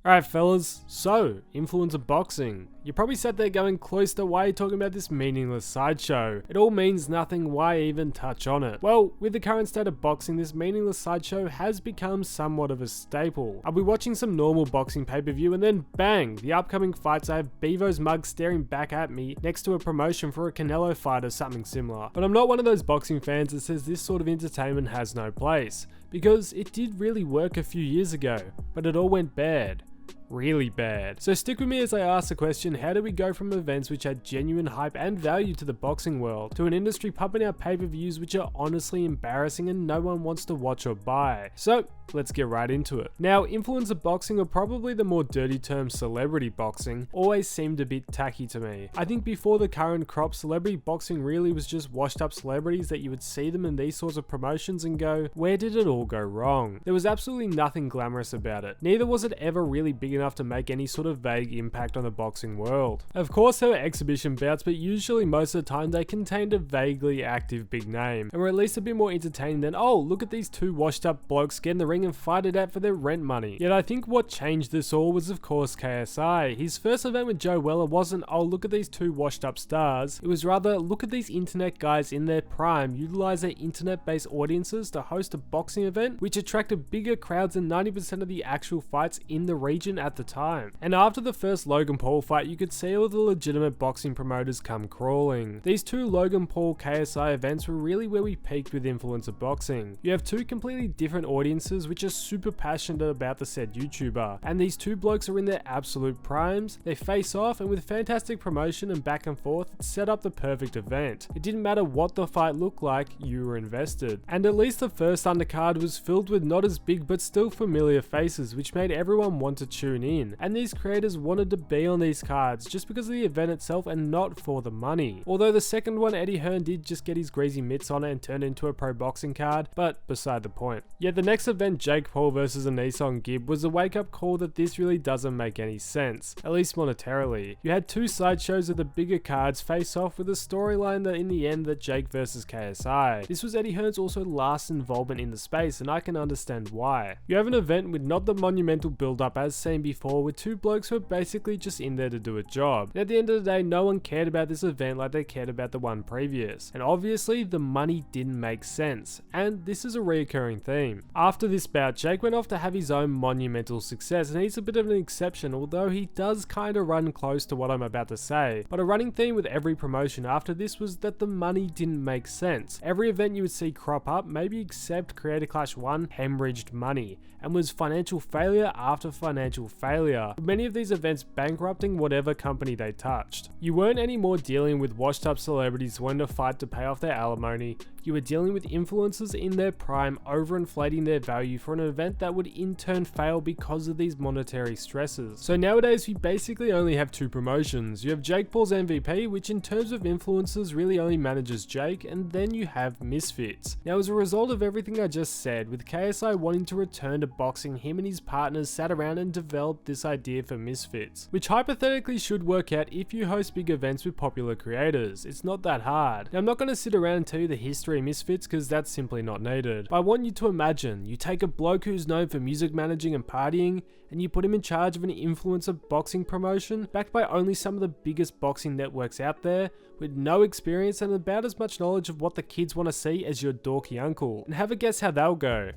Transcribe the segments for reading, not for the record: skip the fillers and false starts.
Alright fellas, so, influencer boxing. You probably sat there going cloister, why are you talking about this meaningless sideshow? It all means nothing, why even touch on it? Well, with the current state of boxing, this meaningless sideshow has become somewhat of a staple. I'll be watching some normal boxing pay-per-view and then bang, the upcoming fights I have Bevo's mug staring back at me next to a promotion for a Canelo fight or something similar. But I'm not one of those boxing fans that says this sort of entertainment has no place, because it did really work a few years ago, but it all went bad. Really bad. So stick with me as I ask the question, how do we go from events which had genuine hype and value to the boxing world, to an industry pumping out pay-per-views which are honestly embarrassing and no one wants to watch or buy? So let's get right into it. Now, influencer boxing, or probably the more dirty term celebrity boxing, always seemed a bit tacky to me. I think before the current crop, celebrity boxing really was just washed up celebrities that you would see them in these sorts of promotions and go, where did it all go wrong? There was absolutely nothing glamorous about it. Neither was it ever really big enough to make any sort of vague impact on the boxing world. Of course there were exhibition bouts, but usually most of the time they contained a vaguely active big name, and were at least a bit more entertaining than, oh, look at these two washed up blokes get in the ring and fight it out for their rent money. Yet I think what changed this all was of course KSI. His first event with Joe Weller wasn't, oh, look at these two washed up stars. It was rather, look at these internet guys in their prime utilize their internet based audiences to host a boxing event which attracted bigger crowds than 90% of the actual fights in the region at the time. And after the first Logan Paul fight, you could see all the legitimate boxing promoters come crawling. These two Logan Paul KSI events were really where we peaked with influencer boxing. You have two completely different audiences which are super passionate about the said YouTuber, and these two blokes are in their absolute primes. They face off, and with fantastic promotion and back and forth, it set up the perfect event. It didn't matter what the fight looked like, you were invested. And at least the first undercard was filled with not as big but still familiar faces, which made everyone want to tune in. And these creators wanted to be on these cards just because of the event itself and not for the money. Although the second one, Eddie Hearn did just get his greasy mitts on it and turned into a pro boxing card, but beside the point. Yet the next event, Jake Paul versus Anisong Gibb, was a wake up call that this really doesn't make any sense, at least monetarily. You had two sideshows of the bigger cards face off with a storyline that in the end that Jake versus KSI. This was Eddie Hearn's also last involvement in the space, and I can understand why. You have an event with not the monumental build up as seen before, with two blokes who are basically just in there to do a job. And at the end of the day, no one cared about this event like they cared about the one previous. And obviously, the money didn't make sense. And this is a reoccurring theme. After this bout, Jake went off to have his own monumental success, and he's a bit of an exception, although he does kind of run close to what I'm about to say. But a running theme with every promotion after this was that the money didn't make sense. Every event you would see crop up, maybe except Creator Clash 1, hemorrhaged money, and was financial failure after financial failure, with many of these events bankrupting whatever company they touched. You weren't anymore dealing with washed up celebrities wanting to fight to pay off their alimony. You were dealing with influencers in their prime overinflating their value for an event that would in turn fail because of these monetary stresses. So nowadays we basically only have two promotions. You have Jake Paul's MVP, which in terms of influencers really only manages Jake, and then you have Misfits. Now as a result of everything I just said, with KSI wanting to return to boxing, him and his partners sat around and developed this idea for Misfits, which hypothetically should work out if you host big events with popular creators. It's not that hard. Now I'm not going to sit around and tell you the history of Misfits because that's simply not needed, but I want you to imagine you take a bloke who's known for music managing and partying and you put him in charge of an influencer boxing promotion backed by only some of the biggest boxing networks out there, with no experience and about as much knowledge of what the kids want to see as your dorky uncle, and have a guess how they'll go.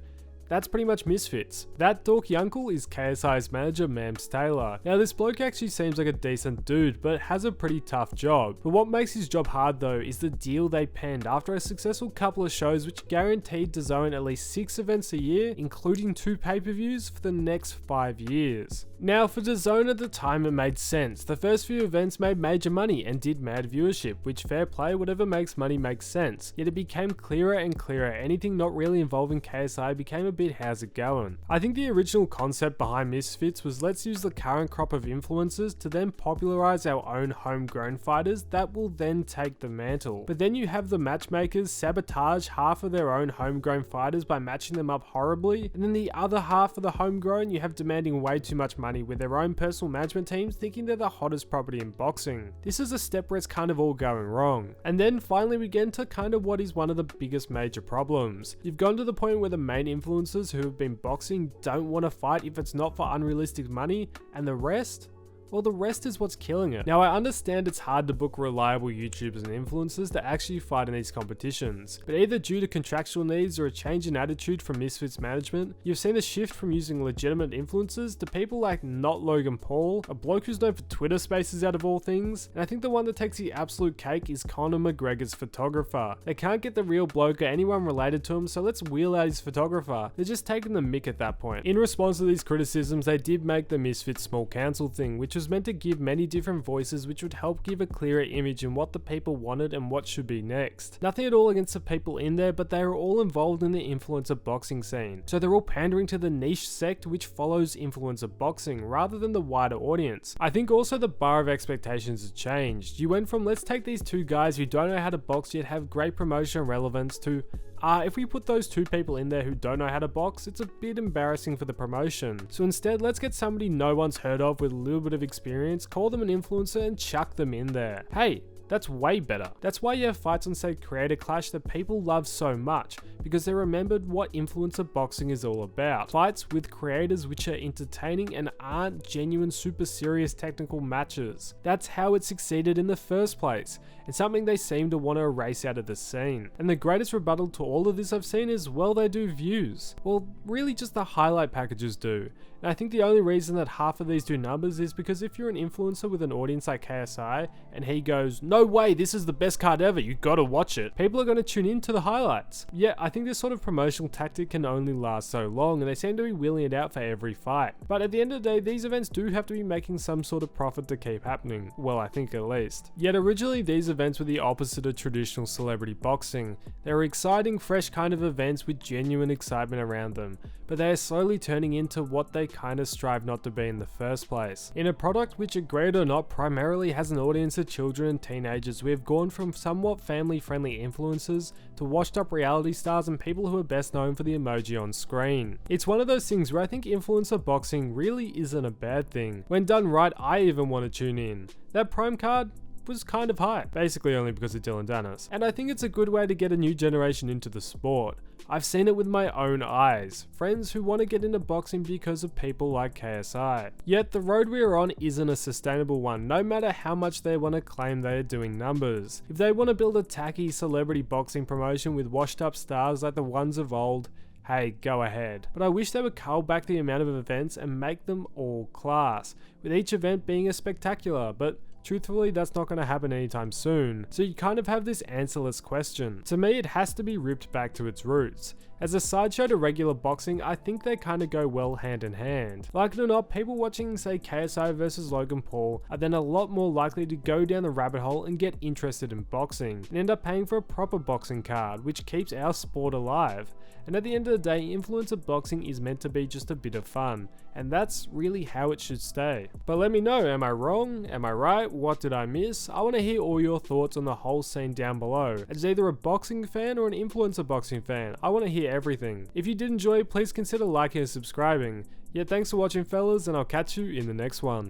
That's pretty much Misfits. That dorky uncle is KSI's manager, Mams Taylor. Now this bloke actually seems like a decent dude, but has a pretty tough job. But what makes his job hard though is the deal they penned after a successful couple of shows which guaranteed DAZN at least 6 events a year, including 2 pay-per-views for the next 5 years. Now for DAZN at the time it made sense. The first few events made major money and did mad viewership, which fair play, whatever makes money makes sense. Yet it became clearer and clearer, anything not really involving KSI became a bit how's it going. I think the original concept behind Misfits was let's use the current crop of influencers to then popularize our own homegrown fighters that will then take the mantle. But then you have the matchmakers sabotage half of their own homegrown fighters by matching them up horribly, and then the other half of the homegrown you have demanding way too much money money with their own personal management teams thinking they're the hottest property in boxing. This is a step where it's kind of all going wrong. And then finally we get into kind of what is one of the biggest major problems. You've gone to the point where the main influencers who have been boxing don't want to fight if it's not for unrealistic money, and the rest? Well, the rest is what's killing it. Now, I understand it's hard to book reliable YouTubers and influencers to actually fight in these competitions, but either due to contractual needs or a change in attitude from Misfits management, you've seen a shift from using legitimate influencers to people like not Logan Paul, a bloke who's known for Twitter Spaces out of all things, and I think the one that takes the absolute cake is Conor McGregor's photographer. They can't get the real bloke or anyone related to him, so let's wheel out his photographer. They're just taking the mick at that point. In response to these criticisms, they did make the Misfits Small Council thing, which was meant to give many different voices, which would help give a clearer image in what the people wanted and what should be next. Nothing at all against the people in there, but they are all involved in the influencer boxing scene, so they're all pandering to the niche sect which follows influencer boxing rather than the wider audience. I think also the bar of expectations has changed. You went from let's take these two guys who don't know how to box yet have great promotion and relevance to if we put those two people in there who don't know how to box, it's a bit embarrassing for the promotion. So instead, let's get somebody no one's heard of with a little bit of experience, call them an influencer and chuck them in there. Hey, that's way better. That's why you have fights on say Creator Clash that people love so much, because they remembered what influencer boxing is all about. Fights with creators which are entertaining and aren't genuine super serious technical matches. That's how it succeeded in the first place, and something they seem to want to erase out of the scene. And the greatest rebuttal to all of this I've seen is, well, they do views. Well, really just the highlight packages do. And I think the only reason that half of these do numbers is because if you're an influencer with an audience like KSI and he goes, no way, this is the best card ever, you gotta watch it, people are gonna tune in to the highlights. Yeah, I think this sort of promotional tactic can only last so long, and they seem to be wheeling it out for every fight. But at the end of the day, these events do have to be making some sort of profit to keep happening. Well, I think at least. Yet originally these events were the opposite of traditional celebrity boxing. They were exciting, fresh kind of events with genuine excitement around them, but they are slowly turning into what they kind of strive not to be in the first place. In a product which, agree it or not, primarily has an audience of children and teenagers, we have gone from somewhat family-friendly influencers to washed-up reality stars and people who are best known for the emoji on screen. It's one of those things where I think influencer boxing really isn't a bad thing. When done right, I even want to tune in. That Prime card was kind of high, basically only because of Dylan Dennis. And I think it's a good way to get a new generation into the sport. I've seen it with my own eyes. Friends who want to get into boxing because of people like KSI. Yet the road we are on isn't a sustainable one, no matter how much they want to claim they are doing numbers. If they want to build a tacky celebrity boxing promotion with washed up stars like the ones of old, hey, go ahead. But I wish they would cull back the amount of events and make them all class, with each event being a spectacular, but truthfully, that's not going to happen anytime soon, so you kind of have this answerless question. To me, it has to be ripped back to its roots. As a sideshow to regular boxing, I think they kind of go well hand in hand. Like it or not, people watching say KSI versus Logan Paul are then a lot more likely to go down the rabbit hole and get interested in boxing, and end up paying for a proper boxing card, which keeps our sport alive. And at the end of the day, influencer boxing is meant to be just a bit of fun, and that's really how it should stay. But let me know, am I wrong? Am I right? What did I miss? I want to hear all your thoughts on the whole scene down below. As either a boxing fan or an influencer boxing fan, I want to hear everything. If you did enjoy, please consider liking and subscribing. Yeah, thanks for watching fellas, and I'll catch you in the next one.